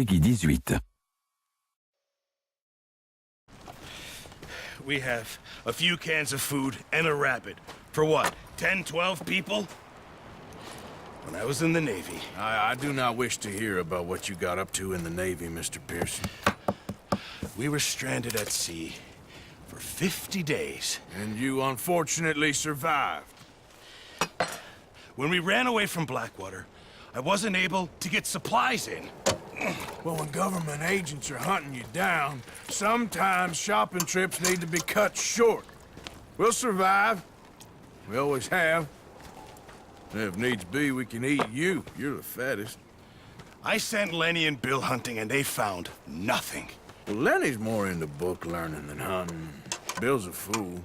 Peggy 18. We have a few cans of food and a rabbit. For what, 10, 12 people? When I was in the Navy... I do not wish to hear about what you got up to in the Navy, Mr. Pearson. We were stranded at sea for 50 days. And you unfortunately survived. When we ran away from Blackwater, I wasn't able to get supplies in. Well, when government agents are hunting you down, sometimes shopping trips need to be cut short. We'll survive. We always have. And if needs be, we can eat you. You're the fattest. I sent Lenny and Bill hunting, and they found nothing. Well, Lenny's more into book learning than hunting. Bill's a fool.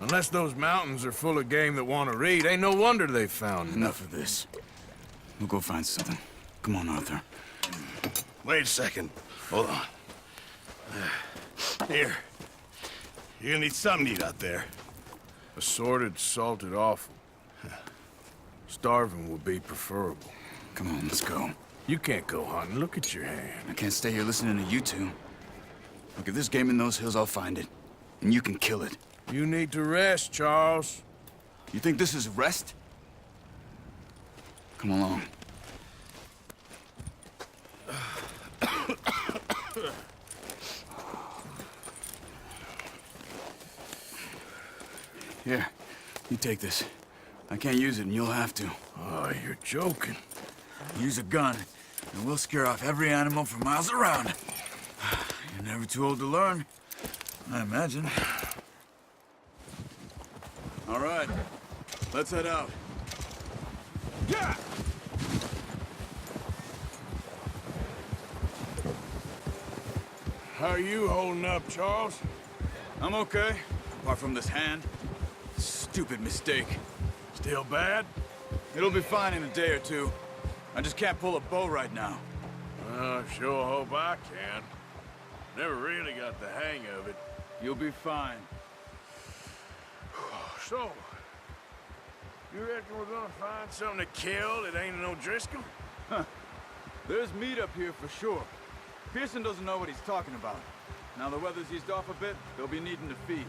Unless those mountains are full of game that want to read, ain't no wonder they found Enough of this. We'll go find something. Come on, Arthur. Wait a second. Hold on. Here. You're gonna need something to eat out there. Assorted, salted offal. Starving would be preferable. Come on, let's go. You can't go hunting. Look at your hand. I can't stay here listening to you two. Look, if there's game in those hills, I'll find it. And you can kill it. You need to rest, Charles. You think this is rest? Come along. Here, you take this. I can't use it, and you'll have to. Oh, you're joking. Use a gun, and we'll scare off every animal for miles around. You're never too old to learn, I imagine. All right, let's head out. Yeah! How are you holding up, Charles? I'm okay, apart from this hand. Stupid mistake. Still bad? It'll be fine in a day or two. I just can't pull a bow right now. I sure hope I can. Never really got the hang of it. You'll be fine. So, you reckon we're gonna find something to kill that ain't no Driscoll? There's meat up here for sure. Pearson doesn't know what he's talking about. Now the weather's eased off a bit, they'll be needing to feed.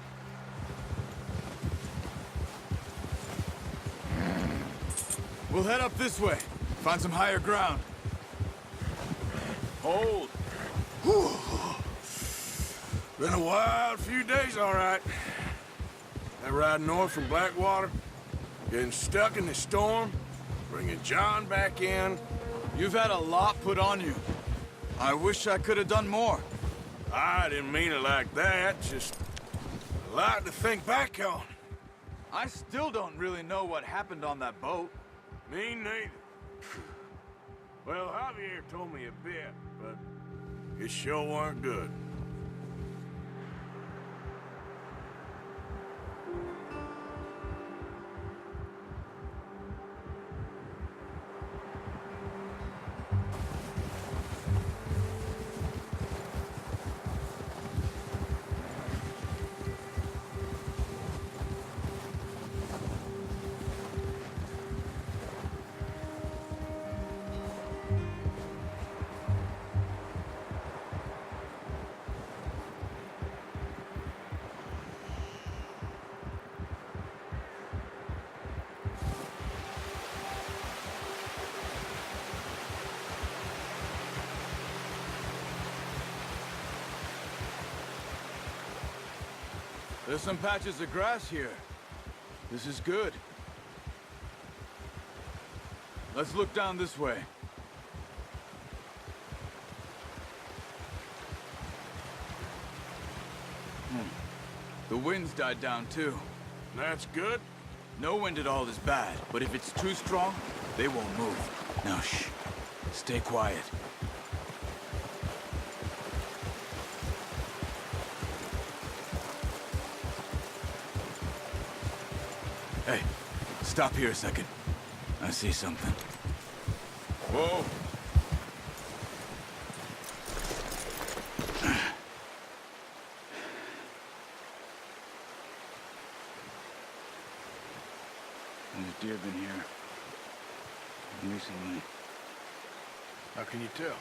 We'll head up this way. Find some higher ground. Hold! Been a wild few days, all right. That ride north from Blackwater, getting stuck in the storm, bringing John back in. You've had a lot put on you. I wish I could have done more. I didn't mean it like that, just a lot to think back on. I still don't really know what happened on that boat. Me neither. Well, Javier told me a bit, but it sure weren't good. There's some patches of grass here. This is good. Let's look down this way. The wind's died down too. That's good. No wind at all is bad, but if it's too strong, they won't move. Now shh. Stay quiet. Hey, stop here a second. I see something. Whoa. There's deer been here recently. How can you tell?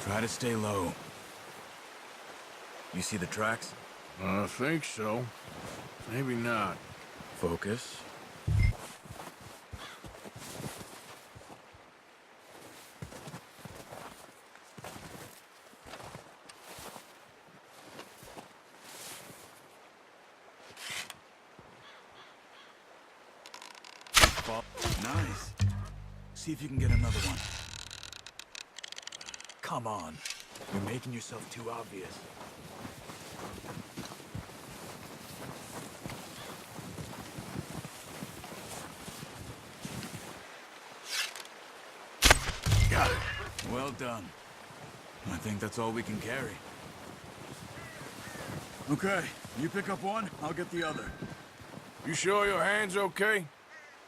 Try to stay low. You see the tracks? I think so. Maybe not. Focus. Nice. See if you can get another one. Come on. You're making yourself too obvious. Got it. Well done. I think that's all we can carry. Okay, you pick up one, I'll get the other. You sure your hand's okay?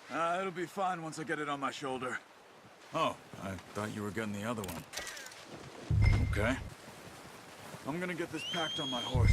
It'll be fine once I get it on my shoulder. Oh, I thought you were getting the other one. Okay. I'm gonna get this packed on my horse.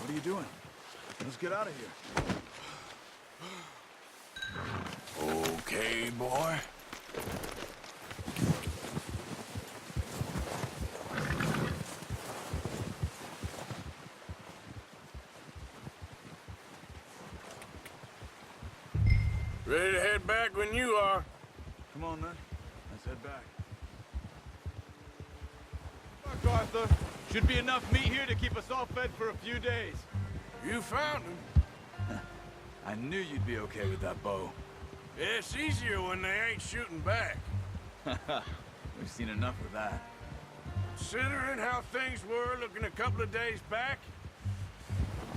What are you doing? Let's get out of here. Okay, boy. Ready to head back when you are. Come on, then. Let's head back. Look, Arthur. Should be enough meat here to keep us all fed for a few days. You found him. I knew you'd be okay with that bow. Yeah, it's easier when they ain't shooting back. We've seen enough of that. Considering how things were looking a couple of days back,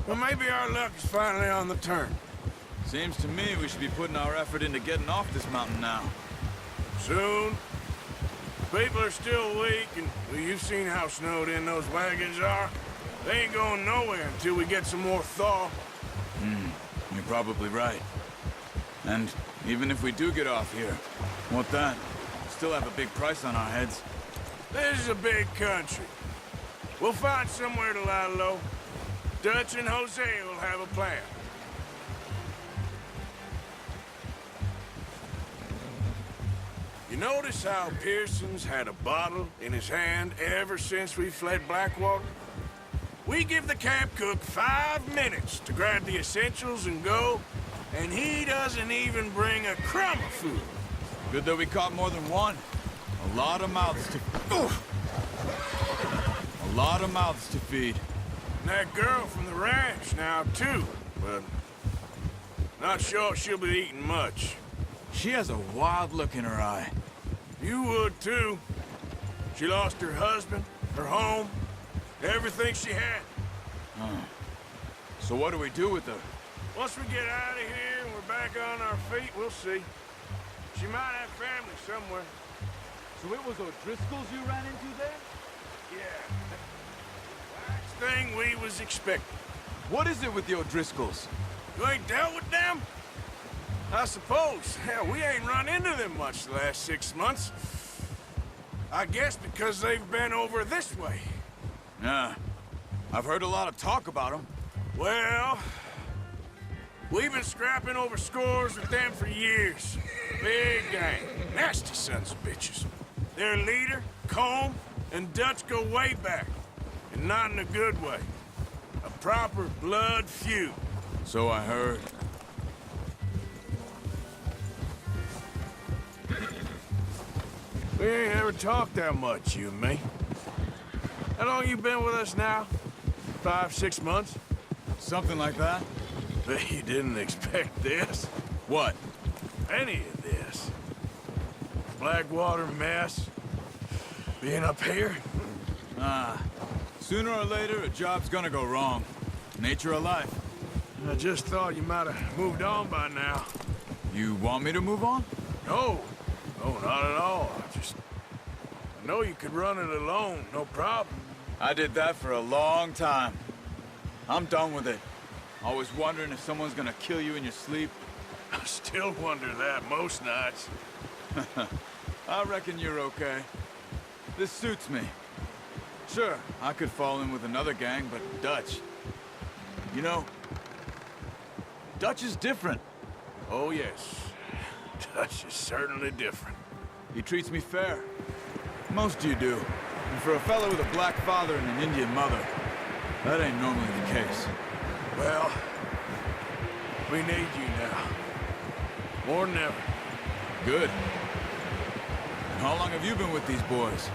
well, maybe our luck is finally on the turn. Seems to me we should be putting our effort into getting off this mountain now. Soon. People are still weak, and well, you've seen how snowed in those wagons are. They ain't going nowhere until we get some more thaw. You're probably right. And even if we do get off here, what then? Still have a big price on our heads. This is a big country. We'll find somewhere to lie low. Dutch and Jose will have a plan. You notice how Pearson's had a bottle in his hand ever since we fled Blackwater? We give the camp cook 5 minutes to grab the essentials and go, and he doesn't even bring a crumb of food. Good that we caught more than one. A lot of mouths to... A lot of mouths to feed. And that girl from the ranch now, too, but not sure she'll be eating much. She has a wild look in her eye. You would, too. She lost her husband, her home, everything she had. So what do we do with her? Once we get out of here and we're back on our feet, we'll see. She might have family somewhere. So it was O'Driscoll's you ran into there? Yeah. Last thing we was expecting. What is it with the O'Driscolls? You ain't dealt with them? I suppose. Hell, we ain't run into them much the last 6 months. I guess because they've been over this way. Yeah. I've heard a lot of talk about them. Well, we've been scrapping over scores with them for years. Big gang. Nasty sons of bitches. Their leader, Combe, and Dutch go way back. And not in a good way. A proper blood feud. So I heard. We ain't ever talked that much, you and me. How long you been with us now? 5, 6 months? Something like that. Bet you didn't expect this. What? Any of this. Blackwater mess. Being up here. Sooner or later, a job's gonna go wrong. Nature of life. I just thought you might have moved on by now. You want me to move on? No. No, not at all. I know you could run it alone, no problem. I did that for a long time. I'm done with it. Always wondering if someone's gonna kill you in your sleep. I still wonder that most nights. I reckon you're okay. This suits me. Sure, I could fall in with another gang, but Dutch... You know, Dutch is different. Oh, yes. Dutch is certainly different. He treats me fair. Most of you do. And for a fellow with a black father and an Indian mother, that ain't normally the case. Well, we need you now. More than ever. Good. And how long have you been with these boys?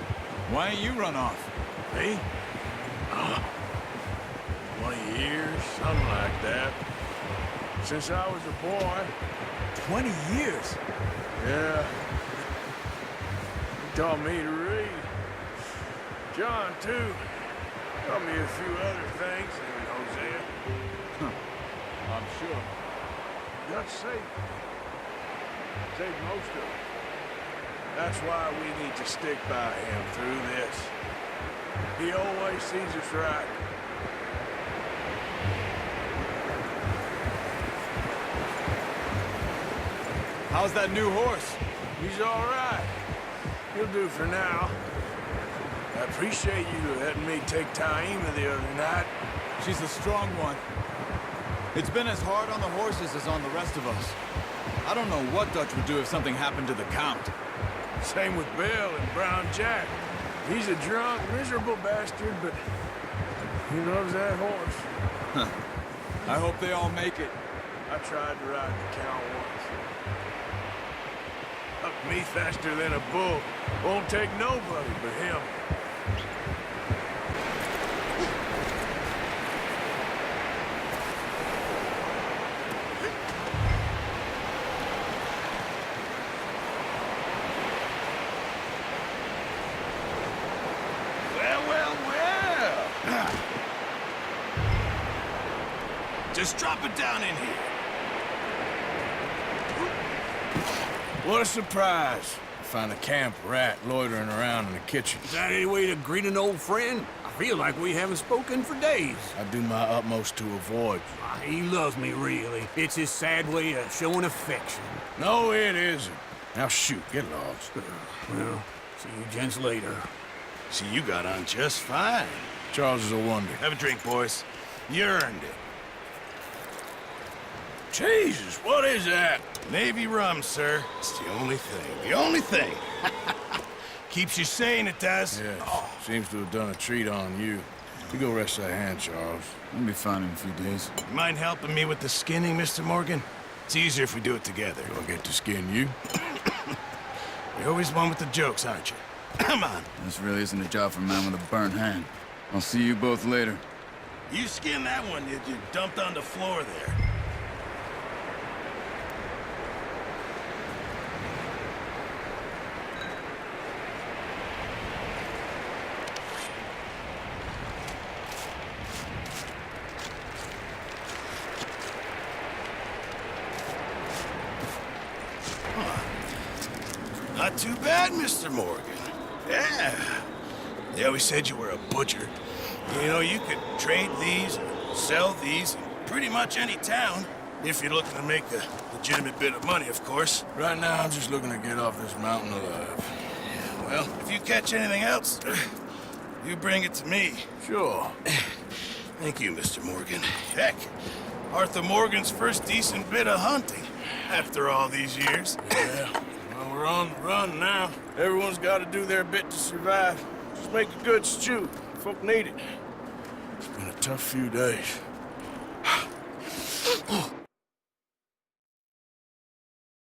Why ain't you run off? Me? 20 years, something like that. Since I was a boy. 20 years? Yeah. He taught me to read. John, too. Taught me a few other things, and Hosea. I'm sure. Dutch saved. Saved most of it. That's why we need to stick by him through this. He always sees us right. How's that new horse? He's all right. He'll do for now. I appreciate you letting me take Aime the other night. She's a strong one. It's been as hard on the horses as on the rest of us. I don't know what Dutch would do if something happened to the Count. Same with Bill and Brown Jack. He's a drunk, miserable bastard, but he loves that horse. I hope they all make it. I tried to ride the Count once. Up me faster than a bull. Won't take nobody but him. Just drop it down in here. What a surprise. Find a camp rat loitering around in the kitchen. Is that any way to greet an old friend? I feel like we haven't spoken for days. I do my utmost to avoid you. He loves me, really. It's his sad way of showing affection. No, it isn't. Now shoot, get lost. Well, see you gents later. See, you got on just fine. Charles is a wonder. Have a drink, boys. You earned it. Jesus, what is that? Navy rum, sir. It's the only thing. The only thing. Keeps you sane, it does. Yes, seems to have done a treat on you. You go rest that hand, Charles. I'll be fine in a few days. You mind helping me with the skinning, Mr. Morgan? It's easier if we do it together. Do I get to skin you? You're always one with the jokes, aren't you? Come on. This really isn't a job for a man with a burnt hand. I'll see you both later. You skinned that one you dumped on the floor there. Not too bad, Mr. Morgan. Yeah. They always said you were a butcher. You know, you could trade these, and sell these, in pretty much any town. If you're looking to make a legitimate bit of money, of course. Right now, I'm just looking to get off this mountain alive. Yeah, well, if you catch anything else, you bring it to me. Sure. Thank you, Mr. Morgan. Heck, Arthur Morgan's first decent bit of hunting after all these years. Yeah. Well, we're on the run now. Everyone's got to do their bit to survive. Just make a good stew. Folk need it. It's been a tough few days.